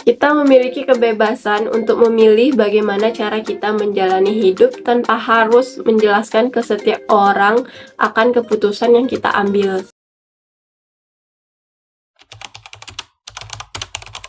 Kita memiliki kebebasan untuk memilih bagaimana cara kita menjalani hidup tanpa harus menjelaskan ke setiap orang akan keputusan yang kita ambil.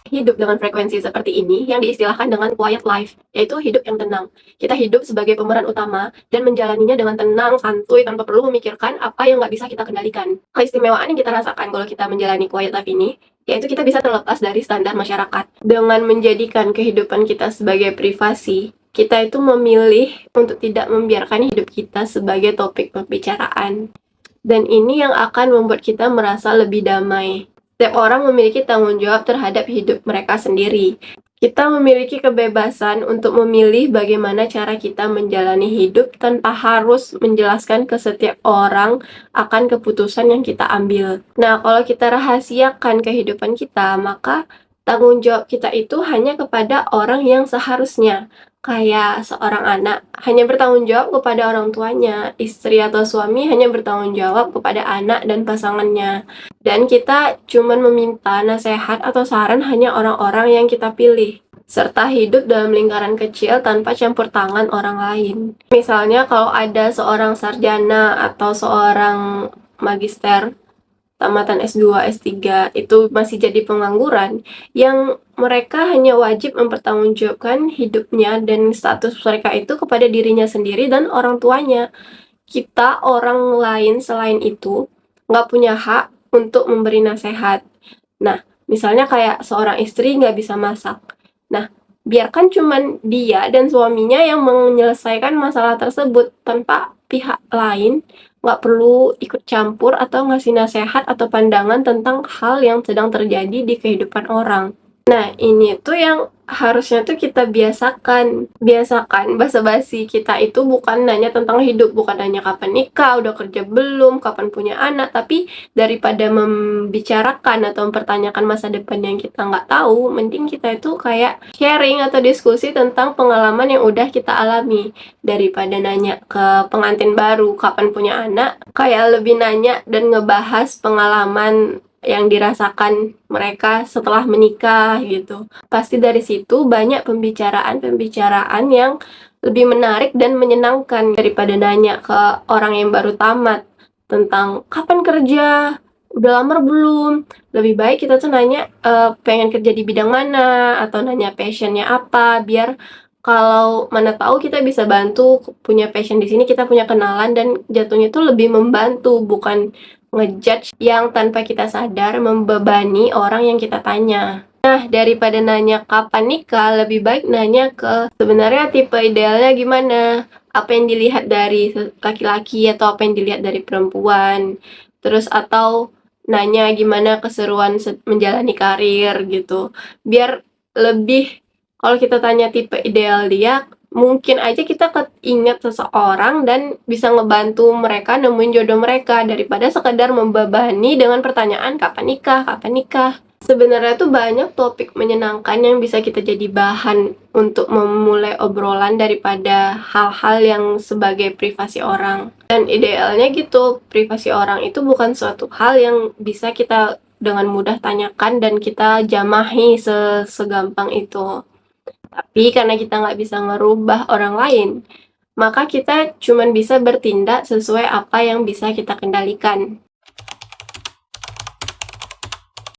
Hidup dengan frekuensi seperti ini yang diistilahkan dengan quiet life, yaitu hidup yang tenang. Kita hidup sebagai pemeran utama dan menjalaninya dengan tenang, santuy, tanpa perlu memikirkan apa yang nggak bisa kita kendalikan. Keistimewaan yang kita rasakan kalau kita menjalani quiet life ini, yaitu kita bisa terlepas dari standar masyarakat. Dengan menjadikan kehidupan kita sebagai privasi, kita itu memilih untuk tidak membiarkan hidup kita sebagai topik pembicaraan. Dan ini yang akan membuat kita merasa lebih damai. Setiap orang memiliki tanggung jawab terhadap hidup mereka sendiri. Kita memiliki kebebasan untuk memilih bagaimana cara kita menjalani hidup tanpa harus menjelaskan ke setiap orang akan keputusan yang kita ambil. Nah, kalau kita rahasiakan kehidupan kita, maka tanggung jawab kita itu hanya kepada orang yang seharusnya. Kayak seorang anak hanya bertanggung jawab kepada orang tuanya, istri atau suami hanya bertanggung jawab kepada anak dan pasangannya. Dan kita cuman meminta nasihat atau saran hanya orang-orang yang kita pilih, serta hidup dalam lingkaran kecil tanpa campur tangan orang lain. Misalnya kalau ada seorang sarjana atau seorang magister tamatan S2, S3 itu masih jadi pengangguran, yang mereka hanya wajib mempertanggungjawabkan hidupnya dan status mereka itu kepada dirinya sendiri dan orang tuanya. Kita, orang lain selain itu, nggak punya hak untuk memberi nasihat. Nah, misalnya kayak seorang istri nggak bisa masak. Nah, biarkan cuman dia dan suaminya yang menyelesaikan masalah tersebut tanpa pihak lain nggak perlu ikut campur atau ngasih nasihat atau pandangan tentang hal yang sedang terjadi di kehidupan orang. Nah, ini tuh yang harusnya tuh kita biasakan. Biasakan basa-basi kita itu bukan nanya tentang hidup, bukan nanya kapan nikah, udah kerja belum, kapan punya anak, tapi daripada membicarakan atau mempertanyakan masa depan yang kita nggak tahu, mending kita itu kayak sharing atau diskusi tentang pengalaman yang udah kita alami. Daripada nanya ke pengantin baru kapan punya anak, kayak lebih nanya dan ngebahas pengalaman yang dirasakan mereka setelah menikah gitu. Pasti dari situ banyak pembicaraan-pembicaraan yang lebih menarik dan menyenangkan daripada nanya ke orang yang baru tamat tentang kapan kerja, udah lamar belum. Lebih baik kita tuh nanya pengen kerja di bidang mana atau nanya passionnya apa, biar kalau mana tahu kita bisa bantu punya passion di sini, kita punya kenalan dan jatuhnya tuh lebih membantu, bukan ngejudge yang tanpa kita sadar membebani orang yang kita tanya. Nah, daripada nanya kapan nikah, lebih baik nanya ke sebenarnya tipe idealnya gimana, apa yang dilihat dari laki-laki atau apa yang dilihat dari perempuan, terus atau nanya gimana keseruan menjalani karir gitu. Biar lebih, kalau kita tanya tipe ideal dia, mungkin aja kita ingat seseorang dan bisa ngebantu mereka nemuin jodoh mereka daripada sekedar membebani dengan pertanyaan kapan nikah, kapan nikah. Sebenarnya tuh banyak topik menyenangkan yang bisa kita jadi bahan untuk memulai obrolan daripada hal-hal yang sebagai privasi orang. Dan idealnya gitu, privasi orang itu bukan suatu hal yang bisa kita dengan mudah tanyakan dan kita jamahi segampang itu. Tapi karena kita nggak bisa ngerubah orang lain, maka kita cuma bisa bertindak sesuai apa yang bisa kita kendalikan.